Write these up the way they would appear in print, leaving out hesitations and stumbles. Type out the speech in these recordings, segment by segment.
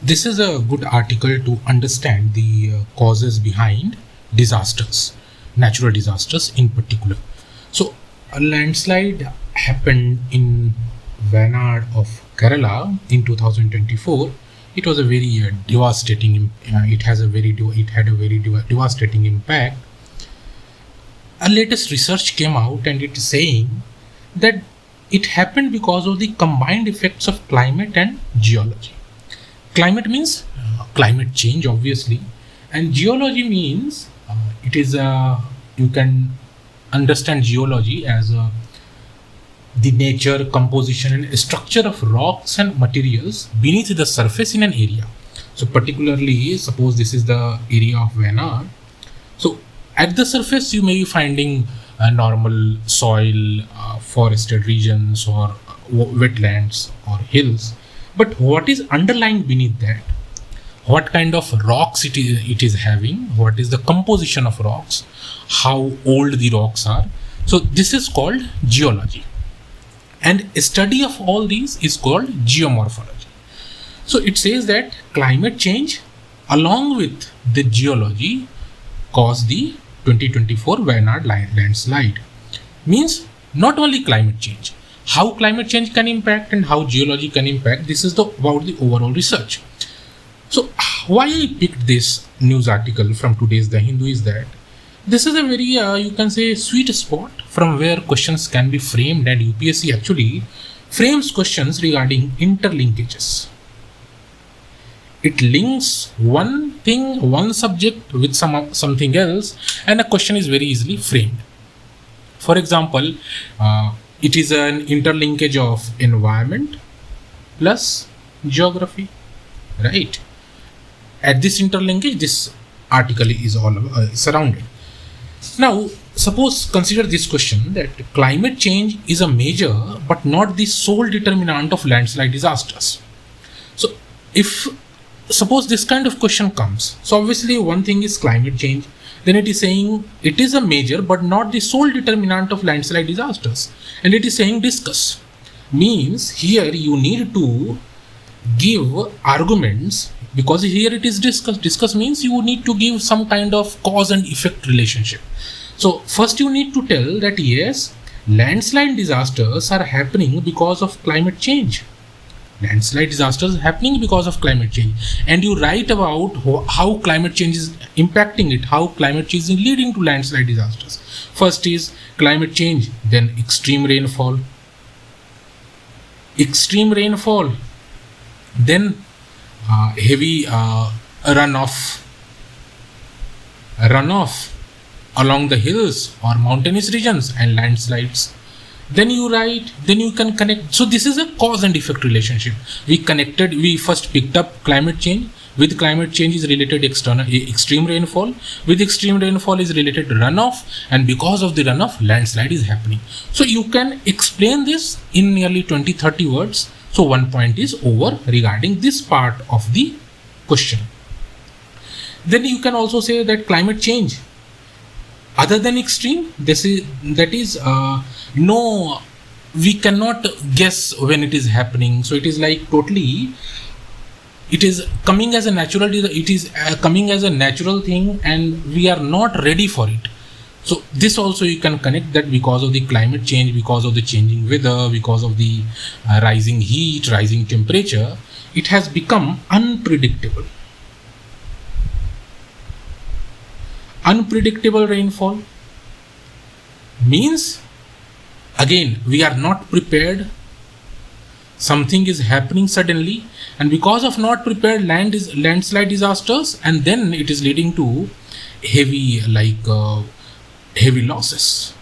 This is a good article to understand the causes behind disasters, natural disasters in particular. So, a landslide happened in Wayanad of Kerala in 2024. It was a very devastating. It had a very devastating impact. A latest research came out and it is saying that it happened because of the combined effects of climate and geology. Climate means climate change, obviously, and geology means it is you can understand geology as the nature, composition, and structure of rocks and materials beneath the surface in an area. So, particularly, suppose this is the area of Wayanad. So, at the surface, you may be finding normal soil, forested regions, or wetlands or hills. But what is underlying beneath that? What kind of rocks it is having? What is the composition of rocks? How old the rocks are? So this is called geology. And a study of all these is called geomorphology. So it says that climate change along with the geology caused the 2024 Wayanad landslide. Means not only climate change, how climate change can impact and how geology can impact. This is about the overall research. So why I picked this news article from today's The Hindu is that this is a very you can say sweet spot from where questions can be framed, and UPSC actually frames questions regarding interlinkages. It links one thing, one subject with something else, and a question is very easily framed. For example, it is an interlinkage of environment plus geography, right? At this interlinkage, this article is all surrounded. Now, suppose consider this question that climate change is a major but not the sole determinant of landslide disasters. So, if suppose this kind of question comes, so obviously one thing is climate change, then it is saying it is a major but not the sole determinant of landslide disasters, and it is saying discuss. Means here you need to give arguments, because here it is discuss means you need to give some kind of cause and effect relationship. So first you need to tell that yes, landslide disasters are happening because of climate change. Landslide disasters happening because of climate change, and you write about how climate change is impacting it, how climate change is leading to landslide disasters. First is climate change, then extreme rainfall, then heavy runoff along the hills or mountainous regions, and landslides. Then you can connect. So this is a cause and effect relationship. We first picked up climate change. With climate change is related extreme rainfall. With extreme rainfall is related runoff, and because of the runoff, landslide is happening. So you can explain this in nearly 20-30 words. So one point is over regarding this part of the question. Then you can also say that climate change, other than extreme, no, we cannot guess when it is happening. So it is like totally, it is coming as a natural thing, and we are not ready for it. So this also you can connect that because of the climate change, because of the changing weather, because of the rising heat, rising temperature, it has become unpredictable. Unpredictable rainfall means, again, we are not prepared. Something is happening suddenly, and because of not prepared, landslide disasters, and then it is leading to heavy losses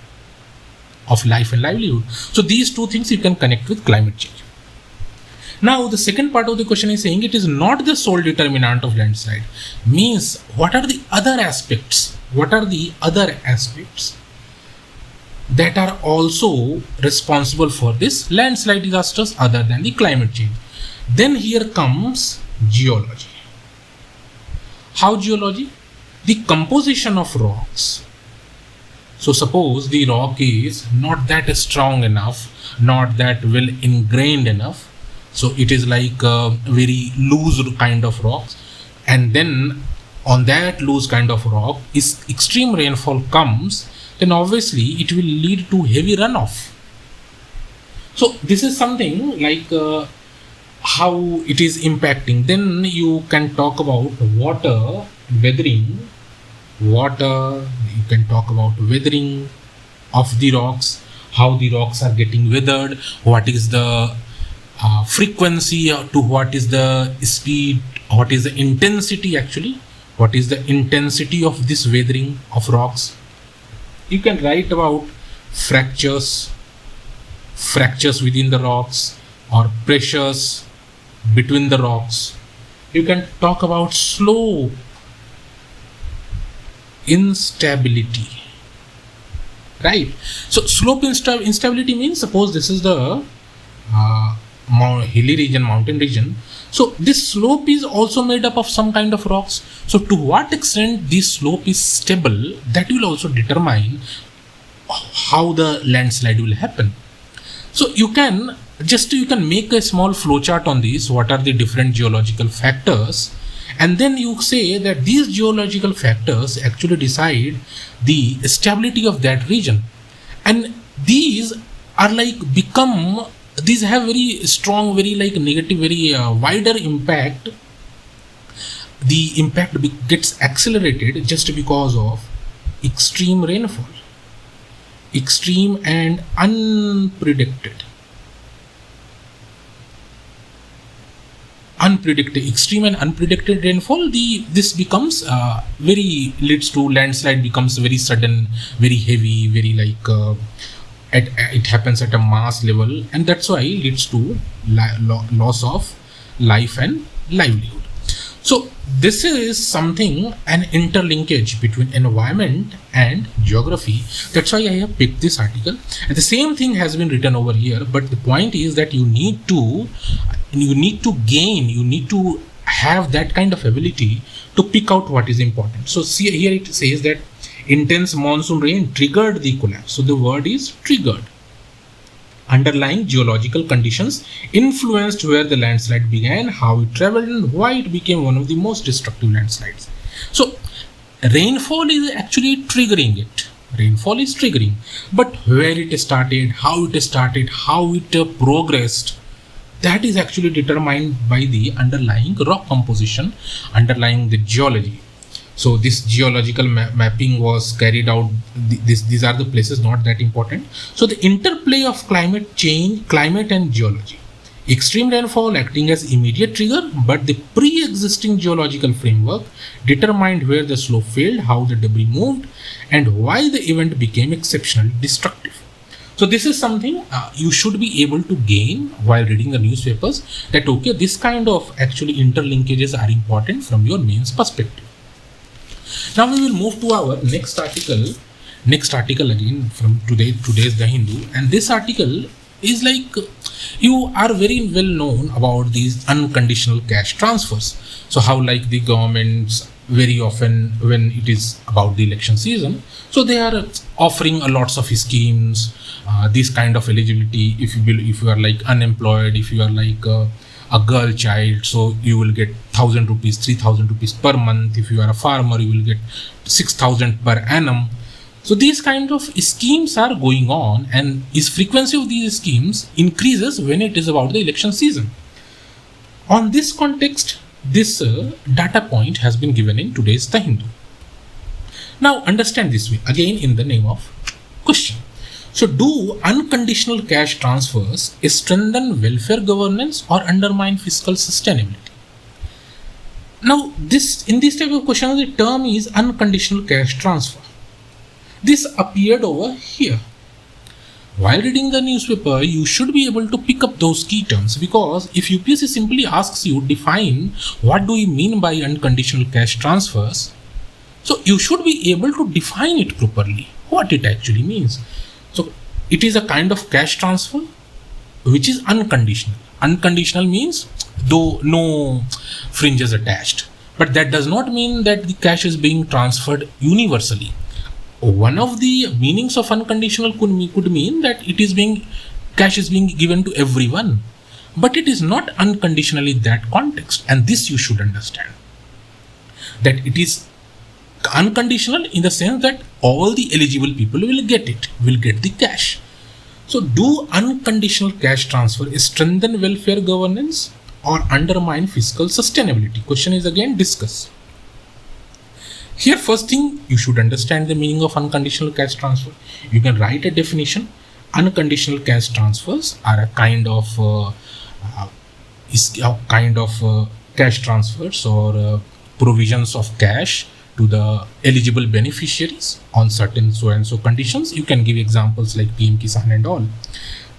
of life and livelihood. So these two things you can connect with climate change. Now the second part of the question is saying it is not the sole determinant of landslide. Means what are the other aspects? That are also responsible for this landslide disasters other than the climate change? Then here comes geology. How geology? The composition of rocks. So suppose the rock is not that strong enough, not that well ingrained enough So it is like a very loose kind of rocks, and then on that loose kind of rock, if extreme rainfall comes, then obviously it will lead to heavy runoff. So this is something like how it is impacting. Then you can talk about water weathering. You can talk about weathering of the rocks, how the rocks are getting weathered, what is the frequency to what is the speed, what is the intensity actually, what is the intensity of this weathering of rocks. You can write about fractures within the rocks, or pressures between the rocks. You can talk about slope instability, right? So slope instability means, suppose this is the hilly region, mountain region. So this slope is also made up of some kind of rocks. So to what extent this slope is stable, that will also determine how the landslide will happen. So you can make a small flowchart on this. What are the different geological factors? And then you say that these geological factors actually decide the stability of that region. And these are these have very strong, very negative, very wider impact. The impact gets accelerated just because of extreme rainfall. Extreme and unpredicted extreme and unpredicted rainfall, this becomes leads to landslide, becomes very sudden, very heavy, very it happens at a mass level, and that's why it leads to loss of life and livelihood. So this is something, an interlinkage between environment and geography. That's why I have picked this article, and the same thing has been written over here. But the point is that you need to have that kind of ability to pick out what is important. So see here, it says that intense monsoon rain triggered the collapse. So the word is triggered. Underlying geological conditions influenced where the landslide began, how it traveled, and why it became one of the most destructive landslides. So rainfall is actually triggering it. Rainfall is triggering, but where it started, how it progressed, that is actually determined by the underlying rock composition, underlying the geology. So this geological mapping was carried out. These are the places, not that important. So the interplay of climate change, climate and geology. Extreme rainfall acting as immediate trigger, but the pre-existing geological framework determined where the slope failed, how the debris moved, and why the event became exceptionally destructive. So this is something you should be able to gain while reading the newspapers, that okay, this kind of actually interlinkages are important from your mains perspective. Now we will move to our next article again from today's The Hindu, and this article is you are very well known about these unconditional cash transfers. So how the governments very often, when it is about the election season, so they are offering a lots of schemes, this kind of eligibility. If you are unemployed, if you are a girl child, so you will get 1,000 rupees, 3,000 rupees per month. If you are a farmer, you will get 6,000 per annum. So these kind of schemes are going on, and its frequency of these schemes increases when it is about the election season. On this context, this data point has been given in today's The Hindu. Now understand this way, again in the name of question. So do unconditional cash transfers strengthen welfare governance or undermine fiscal sustainability? Now in this type of question, the term is unconditional cash transfer. This appeared over here. While reading the newspaper, you should be able to pick up those key terms, because if UPSC simply asks you define what do we mean by unconditional cash transfers, so you should be able to define it properly, what it actually means. So it is a kind of cash transfer which is unconditional. Unconditional means though no fringes attached, but that does not mean that the cash is being transferred universally. One of the meanings of unconditional could mean that cash is being given to everyone, but it is not unconditionally that context, and this you should understand, that it is unconditional in the sense that all the eligible people will get the cash. So do unconditional cash transfer strengthen welfare governance or undermine fiscal sustainability? Question is again discuss. Here first thing, you should understand the meaning of unconditional cash transfer. You can write a definition. Unconditional cash transfers are a kind of cash transfers or provisions of cash to the eligible beneficiaries on certain so and so conditions. You can give examples like PM Kisan and all.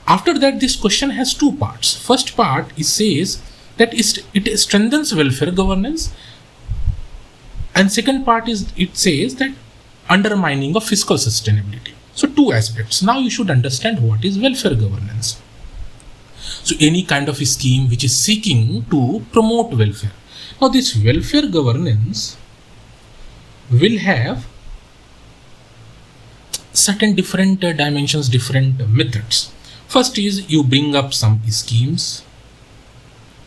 After that, this question has two parts. First part, it says that it strengthens welfare governance, and second part is it says that undermining of fiscal sustainability. So two aspects. Now you should understand what is welfare governance. So any kind of a scheme which is seeking to promote welfare. Now this welfare governance will have certain different dimensions, different methods. First is you bring up some schemes,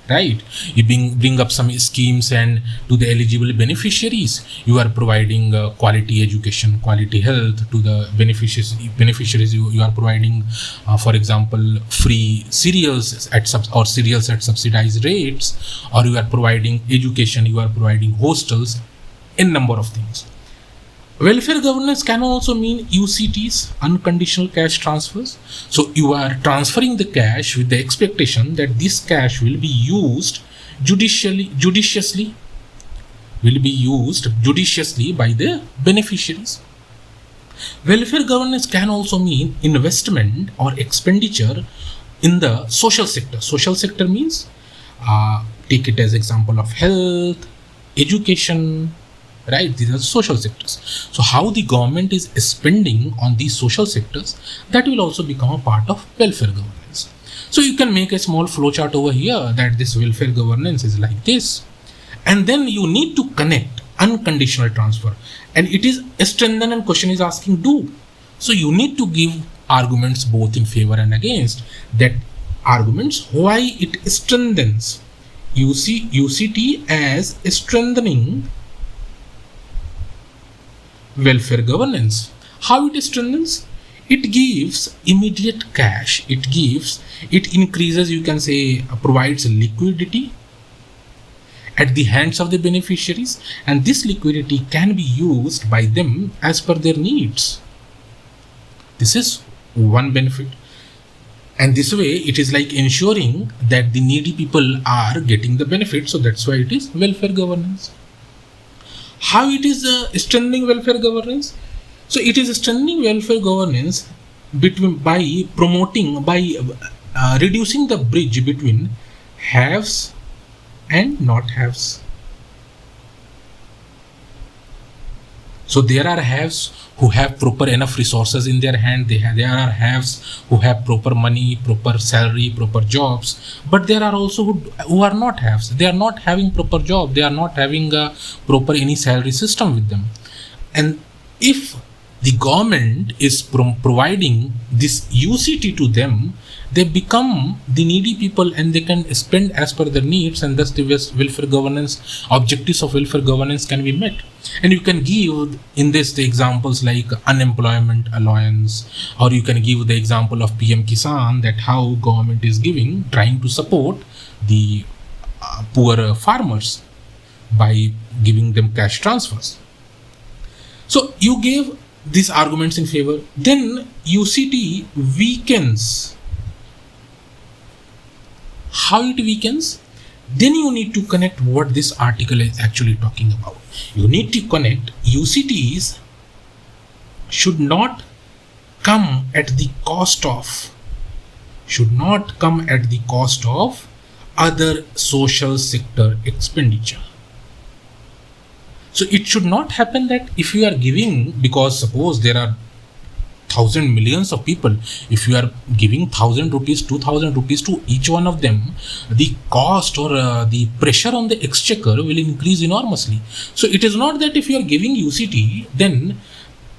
right? You bring up some schemes, and to the eligible beneficiaries, you are providing quality education, quality health to the beneficiaries. You are providing, for example, free cereals at subsidized rates, or you are providing education, you are providing hostels, in number of things. Welfare governance can also mean UCTs, unconditional cash transfers. So you are transferring the cash with the expectation that this cash will be used judiciously by the beneficiaries. Welfare governance can also mean investment or expenditure in the social sector. Social sector means, take it as example of health, education, right? These are social sectors. So how the government is spending on these social sectors, that will also become a part of welfare governance. So you can make a small flowchart over here that this welfare governance is like this, and then you need to connect unconditional transfer, and it is strengthened, and question is asking do. So you need to give arguments both in favor and against. That arguments why it strengthens UCT as strengthening welfare governance. How it strengthens? It gives immediate cash. It increases, you can say, provides liquidity at the hands of the beneficiaries, and this liquidity can be used by them as per their needs. This is one benefit, and this way it is like ensuring that the needy people are getting the benefit. So that's why it is welfare governance. How it is strengthening welfare governance? So it is strengthening welfare governance by reducing the bridge between haves and not haves. So there are haves who have proper enough resources in their hand. There are haves who have proper money, proper salary, proper jobs. But there are also who are not haves. They are not having proper job. They are not having a proper any salary system with them. And if the government is providing this UCT to them, they become the needy people and they can spend as per their needs, and thus the welfare governance objectives of welfare governance can be met. And you can give in this the examples like unemployment allowance, or you can give the example of PM Kisan, that how government is trying to support the poor farmers by giving them cash transfers. So you gave these arguments in favor. Then UCT weakens. How it weakens? Then you need to connect what this article is actually talking about. You need to connect UCTs should not come at the cost of other social sector expenditure. So it should not happen that if you are giving, because suppose there are 1,000 millions of people, if you are giving 1,000 rupees, 2,000 rupees to each one of them, the cost or the pressure on the exchequer will increase enormously. So it is not that if you are giving UCT, then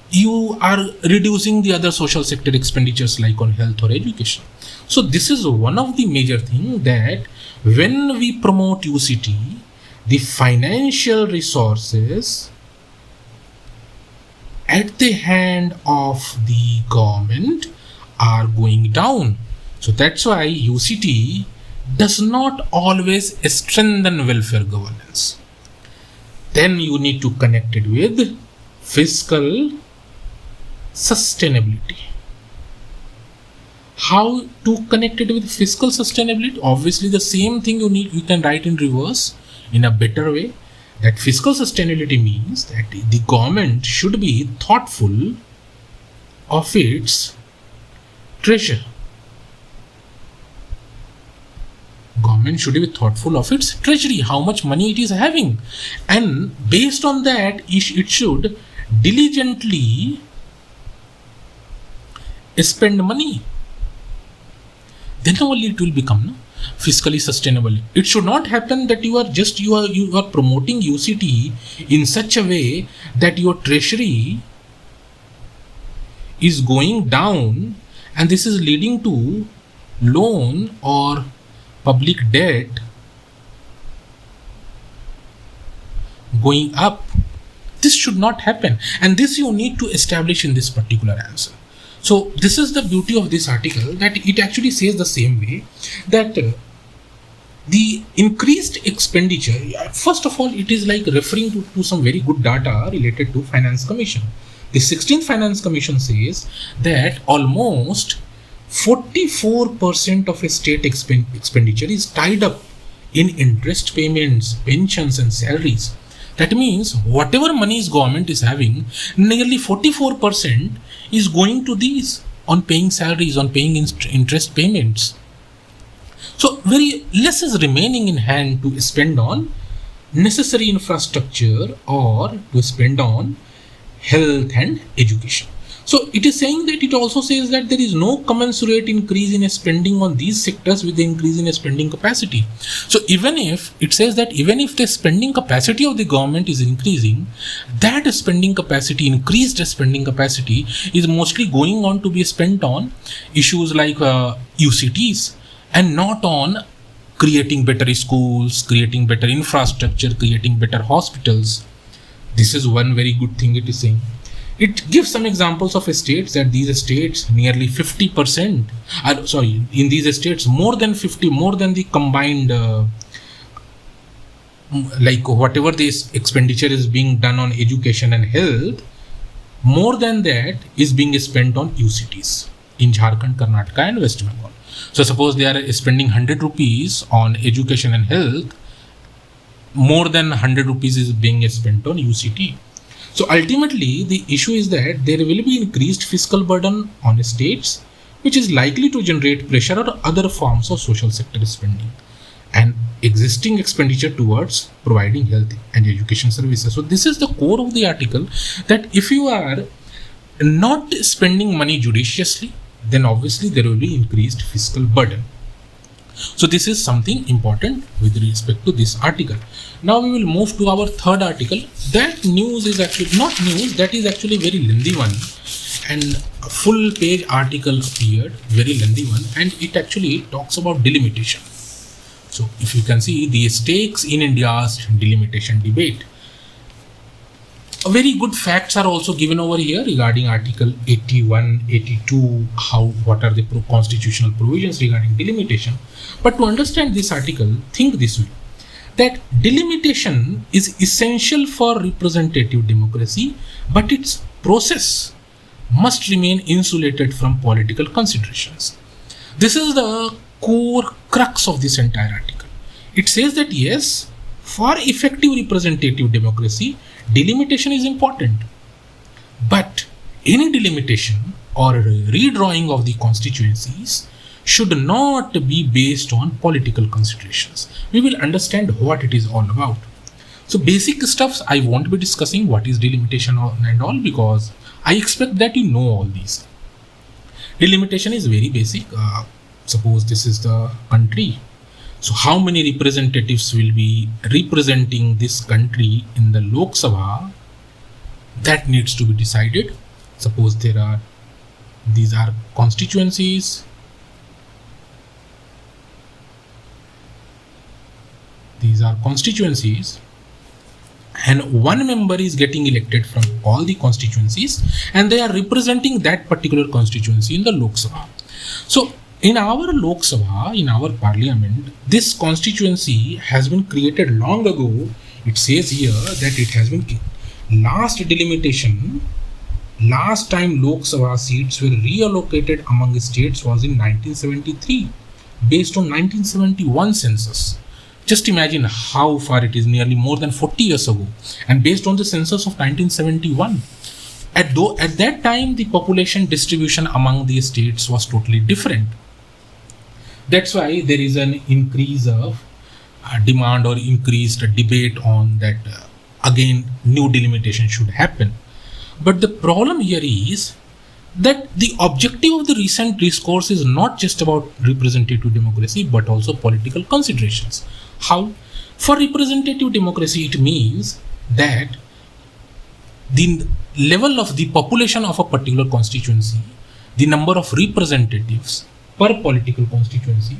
you are reducing the other social sector expenditures like on health or education. So this is one of the major things, that when we promote UCT, the financial resources at the hand of the government are going down. So that's why UCT does not always strengthen welfare governance. Then you need to connect it with fiscal sustainability. How to connect it with fiscal sustainability? Obviously the same thing you can write in reverse in a better way. That fiscal sustainability means that the government should be thoughtful of its treasure. Government should be thoughtful of its treasury, how much money it is having, and based on that it should diligently spend money. Then only it will become fiscally sustainable. It should not happen that you are promoting UCT in such a way that your treasury is going down, and this is leading to loan or public debt going up. This should not happen, and this you need to establish in this particular answer. So this is the beauty of this article, that it actually says the same way, that the increased expenditure, first of all, it is like referring to some very good data related to Finance Commission. The 16th Finance Commission says that almost 44% of a state expenditure is tied up in interest payments, pensions and salaries. That means whatever monies government is having, nearly 44% is going to these, on paying salaries, on paying interest payments. So very less is remaining in hand to spend on necessary infrastructure or to spend on health and education. So it is saying that, it also says that there is no commensurate increase in spending on these sectors with the increase in spending capacity. So even if it says that even if the spending capacity of the government is increasing, that spending capacity, increased spending capacity, is mostly going on to be spent on issues like UCTs, and not on creating better schools, creating better infrastructure, creating better hospitals. This is one very good thing it is saying. It gives some examples of states, that these states nearly 50%, in these states more than the combined, like whatever this expenditure is being done on education and health, more than that is being spent on UCTs in Jharkhand, Karnataka and West Bengal. So suppose they are spending 100 rupees on education and health, more than 100 rupees is being spent on UCT. So ultimately, the issue is that there will be increased fiscal burden on states, which is likely to generate pressure on other forms of social sector spending and existing expenditure towards providing health and education services. So this is the core of the article, that if you are not spending money judiciously, then obviously there will be increased fiscal burden. So this is something important with respect to this article. Now we will move to our third article. That news is actually not news, that is actually very lengthy one, and a full page article appeared, very lengthy one, and it actually talks about delimitation. So if you can see the stakes in India's delimitation debate. Very good facts are also given over here regarding Article 81, 82, what are the constitutional provisions regarding delimitation. But to understand this article, think this way, that delimitation is essential for representative democracy, but its process must remain insulated from political considerations. This is the core crux of this entire article. It says that yes, for effective representative democracy, delimitation is important, but any delimitation or redrawing of the constituencies should not be based on political considerations. We will understand what it is all about. So basic stuffs I won't be discussing what is delimitation and all, because I expect that you know all these. Delimitation is very basic. Suppose this is the country. So how many representatives will be representing this country in the Lok Sabha? That needs to be decided. Suppose these are constituencies, These are constituencies, and one member is getting elected from all the constituencies, and they are representing that particular constituency in the Lok Sabha. So in our Lok Sabha, in our parliament, this constituency has been created long ago. It says here that it has been last delimitation. Last time Lok Sabha seats were reallocated among states was in 1973, based on 1971 census. Just imagine how far it is, nearly more than 40 years ago, and based on the census of 1971. At that time, the population distribution among the states was totally different. That's why there is an increase of demand or increased debate on that. Again, new delimitation should happen. But the problem here is that the objective of the recent discourse is not just about representative democracy, but also political considerations. How? For representative democracy, it means that the level of the population of a particular constituency, the number of representatives per political constituency,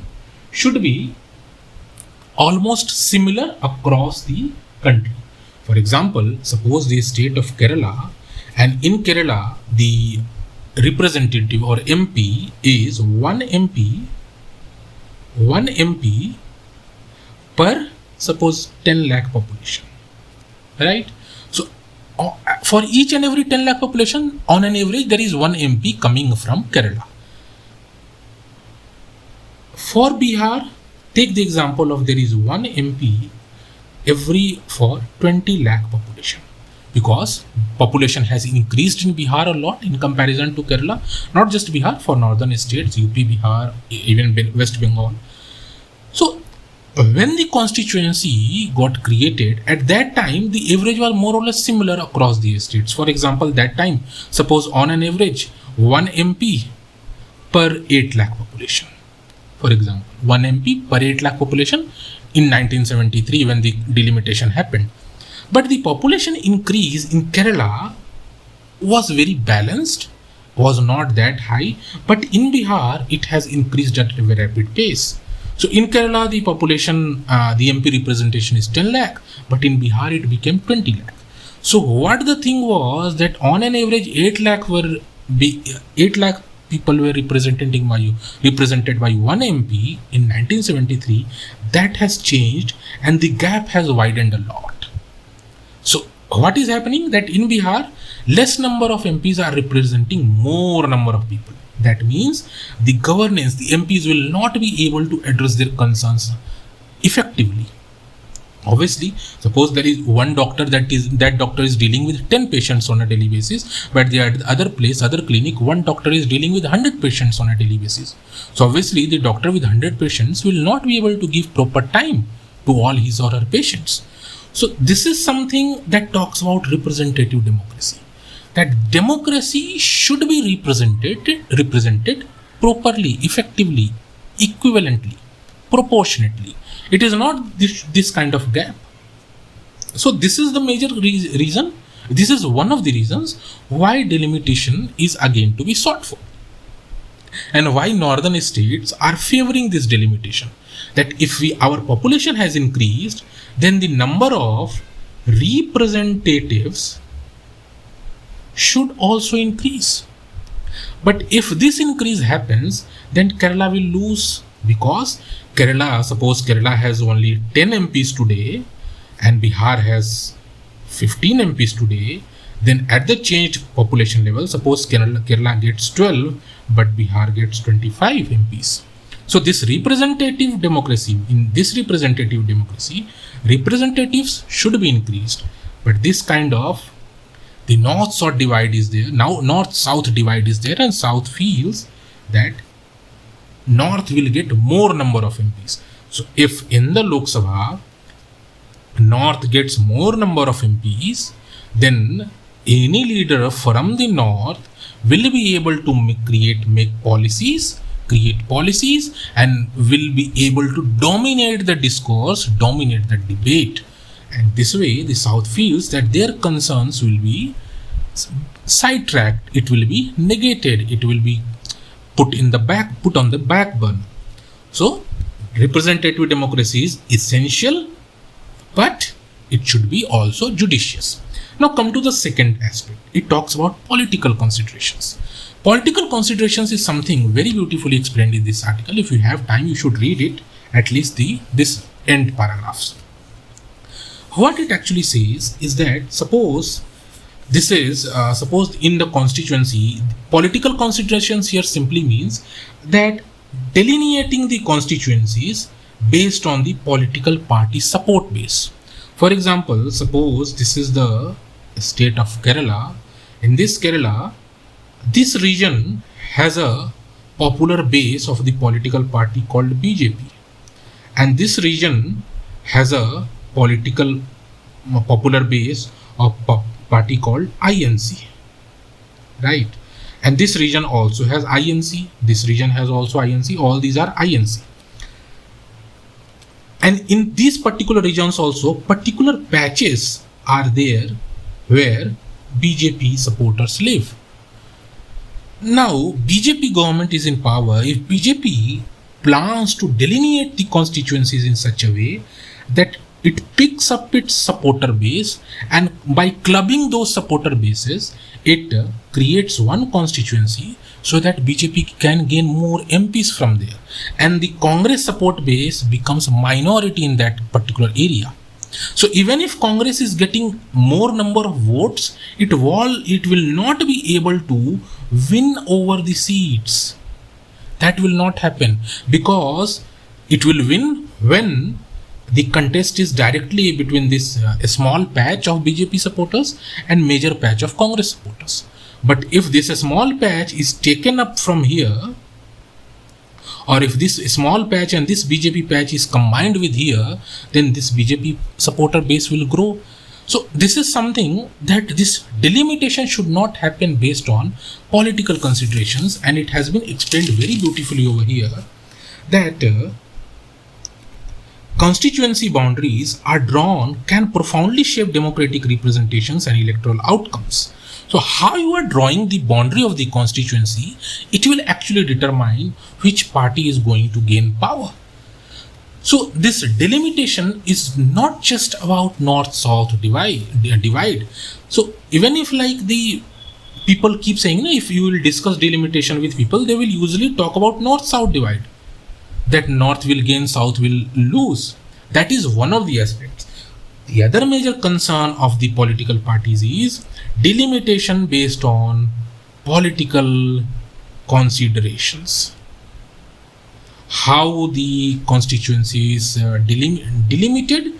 should be almost similar across the country. For example, suppose the state of Kerala, and in Kerala, the representative or MP is one MP per, suppose, 10 lakh population, right? So for each and every 10 lakh population, on an average, there is one MP coming from Kerala. For Bihar, take the example of there is one MP for 20 lakh population. Because population has increased in Bihar a lot in comparison to Kerala, not just Bihar, for northern states, UP, Bihar, even West Bengal. So when the constituency got created, at that time the average was more or less similar across the states. For example, that time, suppose on an average, one MP per 8 lakh population. For example, one MP per 8 lakh population in 1973 when the delimitation happened. But the population increase in Kerala was very balanced, was not that high, but in Bihar it has increased at a very rapid pace. So in Kerala the population, the MP representation is 10 lakh, but in Bihar it became 20 lakh. So what the thing was that on an average 8 lakh people were represented by one MP in 1973. That has changed and the gap has widened a lot. So what is happening that in Bihar, less number of MPs are representing more number of people. That means the governance, the MPs will not be able to address their concerns effectively. Obviously, suppose there is one doctor that doctor is dealing with 10 patients on a daily basis, but the other clinic, one doctor is dealing with 100 patients on a daily basis. So obviously the doctor with 100 patients will not be able to give proper time to all his or her patients. So this is something that talks about representative democracy. That democracy should be represented properly, effectively, equivalently, proportionately. It is not this kind of gap. So this is the major reason. This is one of the reasons why delimitation is again to be sought for, and why northern states are favoring this delimitation. That if our population has increased, then the number of representatives should also increase. But if this increase happens, then Kerala will lose, because suppose Kerala has only 10 MPs today and Bihar has 15 MPs today, then at the changed population level, suppose Kerala gets 12 but Bihar gets 25 MPs. So this representative democracy, representatives should be increased, but this kind of the north-south divide is there. Now north-south divide is there, and south feels that north will get more number of MPs. So if in the Lok Sabha north gets more number of MPs, then any leader from the north will be able to create policies and will be able to dominate the discourse, dominate the debate. And this way the south feels that their concerns will be sidetracked, it will be negated, it will be put on the back burner. So representative democracy is essential but it should be also judicious. Now come to the second aspect. It talks about political considerations. Political considerations is something very beautifully explained in this article. If you have time, you should read it, at least this end paragraphs. What it actually says is that suppose in the constituency, political considerations here simply means that delineating the constituencies based on the political party support base. For example, suppose this is the state of Kerala. In this Kerala, this region has a popular base of the political party called BJP, and this region has a popular base of party called INC, right? And this region also has INC, this region has also INC, all these are INC. And in these particular regions also, particular patches are there where BJP supporters live. Now, BJP government is in power. If BJP plans to delineate the constituencies in such a way that it picks up its supporter base, and by clubbing those supporter bases, it creates one constituency so that BJP can gain more MPs from there, and the Congress support base becomes minority in that particular area. So even if Congress is getting more number of votes, it will not be able to win over the seats. That will not happen, because it will win when the contest is directly between this small patch of BJP supporters and major patch of Congress supporters. But if this small patch is taken up from here, or if this small patch and this BJP patch is combined with here, then this BJP supporter base will grow. So this is something that this delimitation should not happen based on political considerations, and it has been explained very beautifully over here that constituency boundaries are drawn can profoundly shape democratic representations and electoral outcomes. So how you are drawing the boundary of the constituency, it will actually determine which party is going to gain power. So this delimitation is not just about north-south divide. So even if like the people keep saying, if you will discuss delimitation with people, they will usually talk about north-south divide, that north will gain, south will lose. That is one of the aspects. The other major concern of the political parties is delimitation based on political considerations. How the constituency is delimited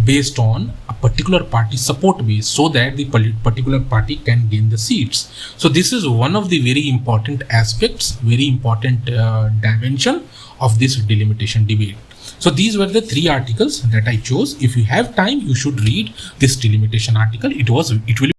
based on a particular party support base, so that the particular party can gain the seats. So this is one of the very important aspects, very important dimension of this delimitation debate. So these were the 3 articles that I chose. If you have time, you should read this delimitation article. It will